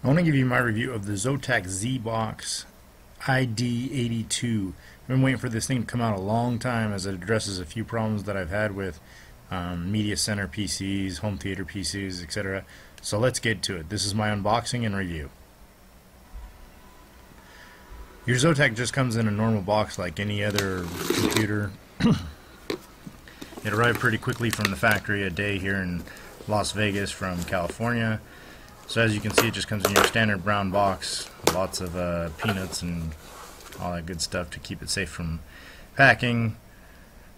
I want to give you my review of the Zotac Zbox ID82. I've been waiting for this thing to come out a long time as it addresses a few problems that I've had with media center PCs, home theater PCs, etc. So let's get to it. This is my unboxing and review. Your Zotac just comes in a normal box like any other computer. It arrived pretty quickly from the factory a day here in Las Vegas from California. So as you can see, it just comes in your standard brown box, lots of peanuts and all that good stuff to keep it safe from packing.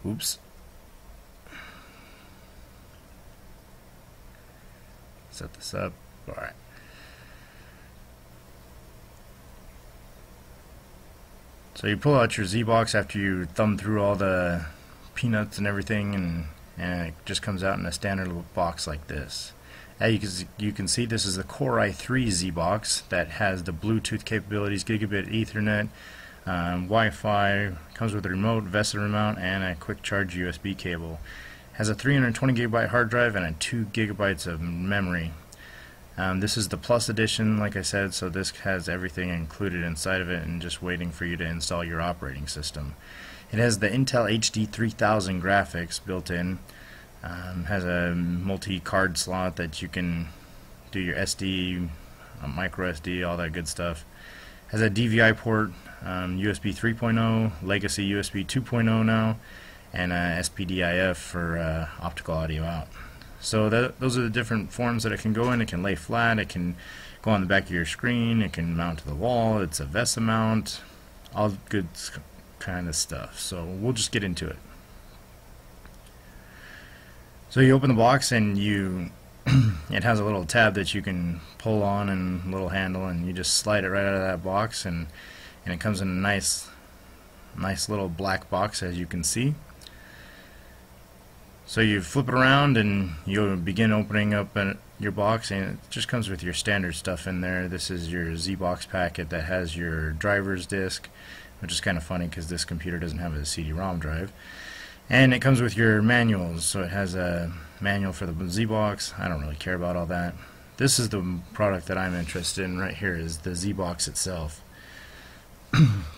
Oops. Set this up. Alright. So you pull out your Zbox after you thumb through all the peanuts and everything, and it just comes out in a standard little box like this. As you can see, this is the Core i3 Zbox that has the Bluetooth capabilities, gigabit Ethernet, Wi-Fi, comes with a remote, VESA mount, and a quick charge USB cable. Has a 320 gigabyte hard drive and a 2 gigabytes of memory. This is the Plus edition, like I said, so this has everything included inside of it and just waiting for you to install your operating system. It has the Intel HD 3000 graphics built in. Has a multi-card slot that you can do your SD, micro SD, all that good stuff. Has a DVI port, USB 3.0, legacy USB 2.0 now, and SPDIF for optical audio out. So those are the different forms that it can go in. It can lay flat, it can go on the back of your screen, it can mount to the wall, it's a VESA mount, all good kind of stuff. So we'll just get into it. So you open the box and it has a little tab that you can pull on and a little handle, and you just slide it right out of that box, and it comes in a nice little black box, as you can see. So you flip it around and you'll begin opening up your box, and it just comes with your standard stuff in there. This is your Zbox packet that has your driver's disk, which is kind of funny because this computer doesn't have a CD-ROM drive. And it comes with your manuals, so it has a manual for the Zbox. I don't really care about all that. This is the product that I'm interested in right here, is the Zbox itself.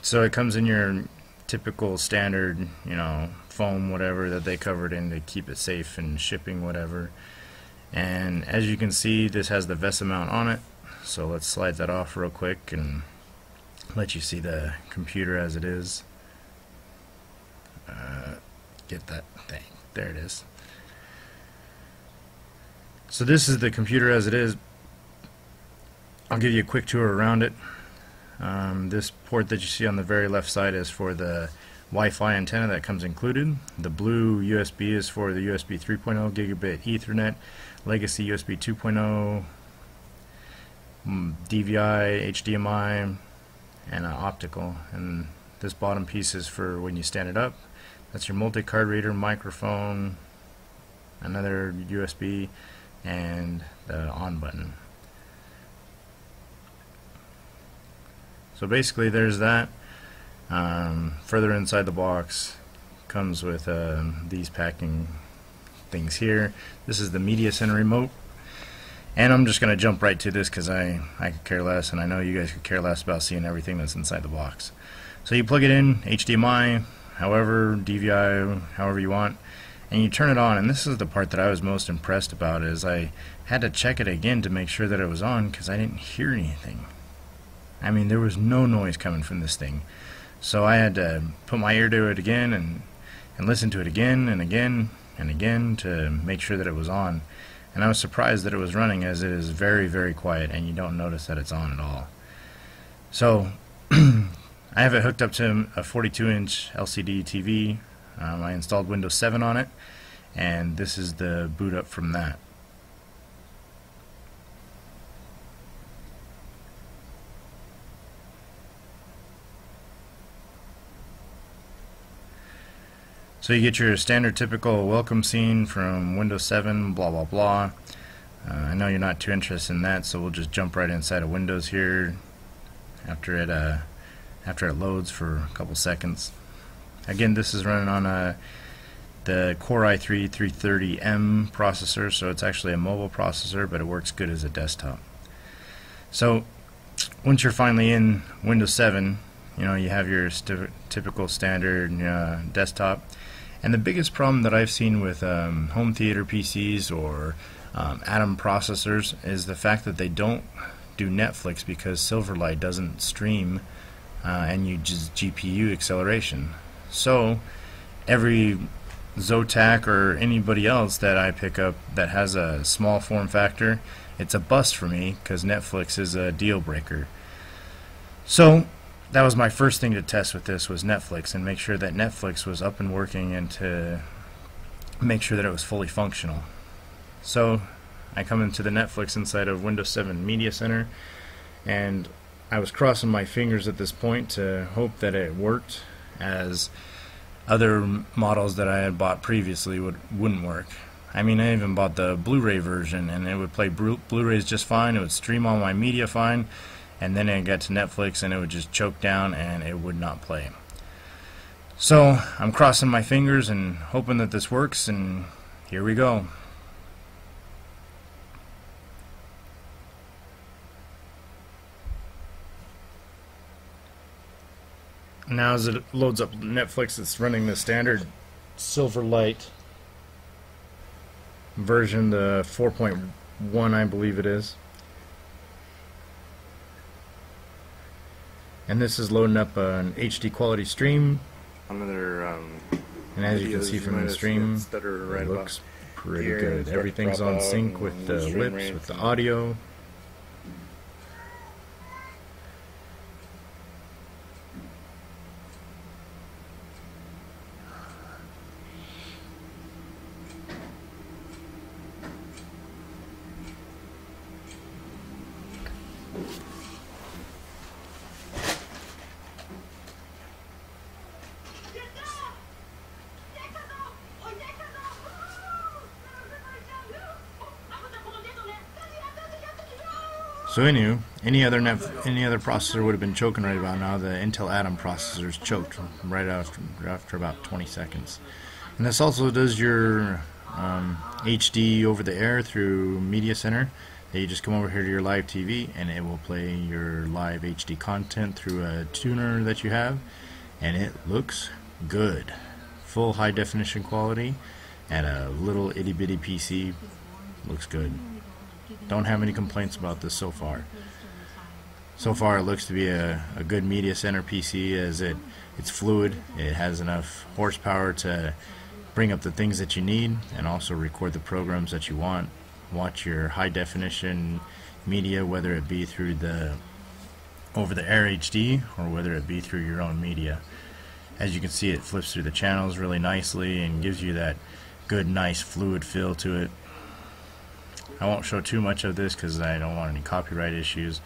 So it comes in your typical standard, foam, whatever, that they covered in to keep it safe and shipping, whatever. And as you can see, this has the VESA mount on it. So let's slide that off real quick and let you see the computer as it is. Get that thing. There it is. So this is the computer as it is. I'll give you a quick tour around it. This port that you see on the very left side is for the Wi-Fi antenna that comes included. The blue USB is for the USB 3.0 gigabit Ethernet, legacy USB 2.0, DVI, HDMI, and optical. And this bottom piece is for when you stand it up. That's your multi-card reader, microphone, another USB, and the on button. So basically there's that. Further inside the box comes with these packing things here. This is the media center remote, and I'm just going to jump right to this because I could care less, and I know you guys could care less about seeing everything that's inside the box. So you plug it in, HDMI, however, DVI, however you want, and you turn it on. And this is the part that I was most impressed about, is I had to check it again to make sure that it was on because I didn't hear anything. I mean, there was no noise coming from this thing. So I had to put my ear to it again and listen to it again and again and again to make sure that it was on. And I was surprised that it was running, as it is very, very quiet and you don't notice that it's on at all. So I have it hooked up to a 42-inch LCD TV. I installed Windows 7 on it, and this is the boot up from that. So you get your standard typical welcome scene from Windows 7, blah blah blah. I know you're not too interested in that, so we'll just jump right inside of Windows here after it loads for a couple seconds. Again, this is running on the Core i3 330M processor, so it's actually a mobile processor, but it works good as a desktop. So once you're finally in Windows 7, you know, you have your typical standard desktop. And the biggest problem that I've seen with home theater PCs or Atom processors is the fact that they don't do Netflix because Silverlight doesn't stream and uses GPU acceleration. So every Zotac or anybody else that I pick up that has a small form factor, it's a bust for me because Netflix is a deal breaker. So that was my first thing to test with this, was Netflix, and make sure that Netflix was up and working, and to make sure that it was fully functional. So I come into the Netflix inside of Windows 7 Media Center, and I was crossing my fingers at this point to hope that it worked, as other models that I had bought previously wouldn't work. I mean, I even bought the Blu-ray version, and it would play Blu-rays just fine. It would stream all my media fine, and then it got to Netflix and it would just choke down and it would not play. So I'm crossing my fingers and hoping that this works, and here we go. Now as it loads up Netflix, it's running the standard Silverlight version, the 4.1 I believe it is. And this is loading up an HD quality stream. Another and as you can see from the stream, that are right it looks pretty good. Everything's on sync with the lips, with the audio. So anyway, any other processor would have been choking right about now. The Intel Atom processors choked right after about 20 seconds. And this also does your HD over the air through Media Center. You just come over here to your live TV and it will play your live HD content through a tuner that you have, and it looks good. Full high definition quality and a little itty bitty PC. Looks good. Don't have any complaints about this so far. So far it looks to be a good Media Center PC, as it's fluid. It has enough horsepower to bring up the things that you need and also record the programs that you want. Watch your high definition media, whether it be through the over the air HD or whether it be through your own media. As you can see, it flips through the channels really nicely and gives you that good, nice fluid feel to it. I won't show too much of this because I don't want any copyright issues,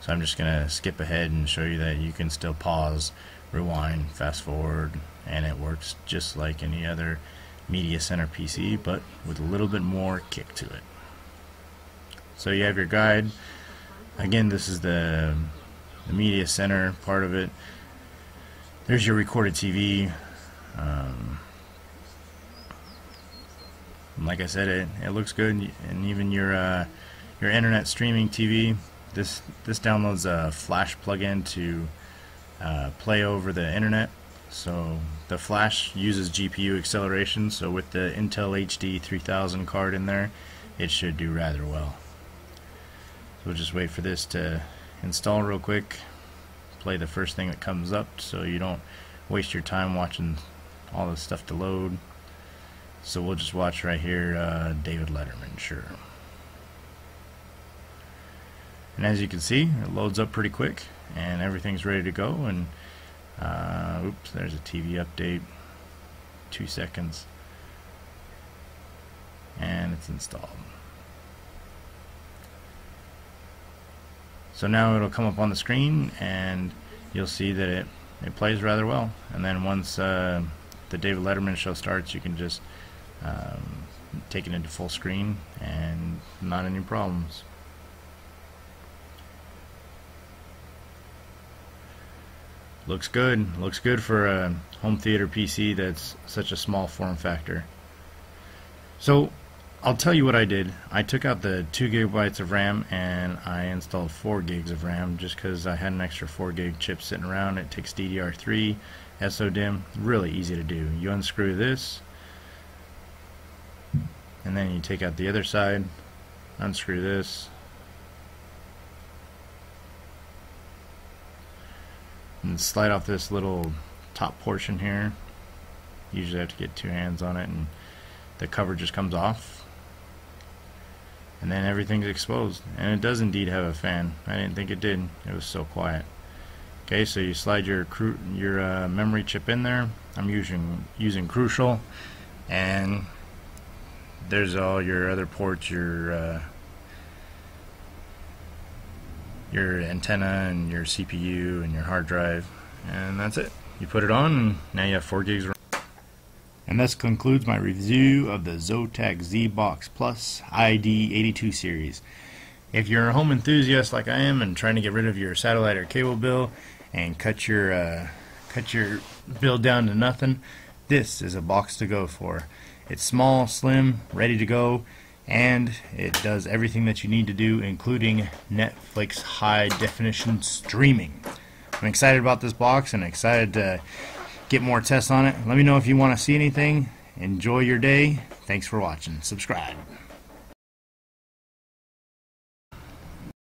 so I'm just going to skip ahead and show you that you can still pause, rewind, fast forward, and it works just like any other Media Center PC, but with a little bit more kick to it. So you have your guide. Again, this is the Media Center part of it. There's your recorded TV. Like I said, it looks good, and even your internet streaming TV. This downloads a Flash plugin to play over the internet. So the Flash uses GPU acceleration. So with the Intel HD 3000 card in there, it should do rather well. So we'll just wait for this to install real quick. Play the first thing that comes up, so you don't waste your time watching all this stuff to load. So we'll just watch right here, David Letterman, sure. And as you can see, it loads up pretty quick, and everything's ready to go. And oops, there's a TV update. 2 seconds, and it's installed. So now it'll come up on the screen, and you'll see that it plays rather well. And then once the David Letterman show starts, you can just take it into full screen and not any problems. Looks good. Looks good for a home theater PC that's such a small form factor. So I'll tell you what I did. I took out the 2 gigabytes of RAM and I installed 4 gigs of RAM just because I had an extra 4 gig chip sitting around. It takes DDR3, SODIMM, really easy to do. You unscrew this and then you take out the other side, unscrew this, and slide off this little top portion here. Usually I have to get 2 hands on it, and the cover just comes off, and then everything's exposed. And it does indeed have a fan. I didn't think it did. It was so quiet. Okay, so you slide your memory chip in there. I'm using Crucial, and there's all your other ports, your antenna and your CPU and your hard drive, and that's it. You put it on and now you have 4 gigs of RAM. And this concludes my review of the Zotac Zbox Plus ID82 series. If you're a home enthusiast like I am and trying to get rid of your satellite or cable bill and cut your bill down to nothing, this is a box to go for. It's small, slim, ready to go, and it does everything that you need to do, including Netflix high definition streaming. I'm excited about this box and excited to get more tests on it. Let me know if you want to see anything. Enjoy your day. Thanks for watching. Subscribe.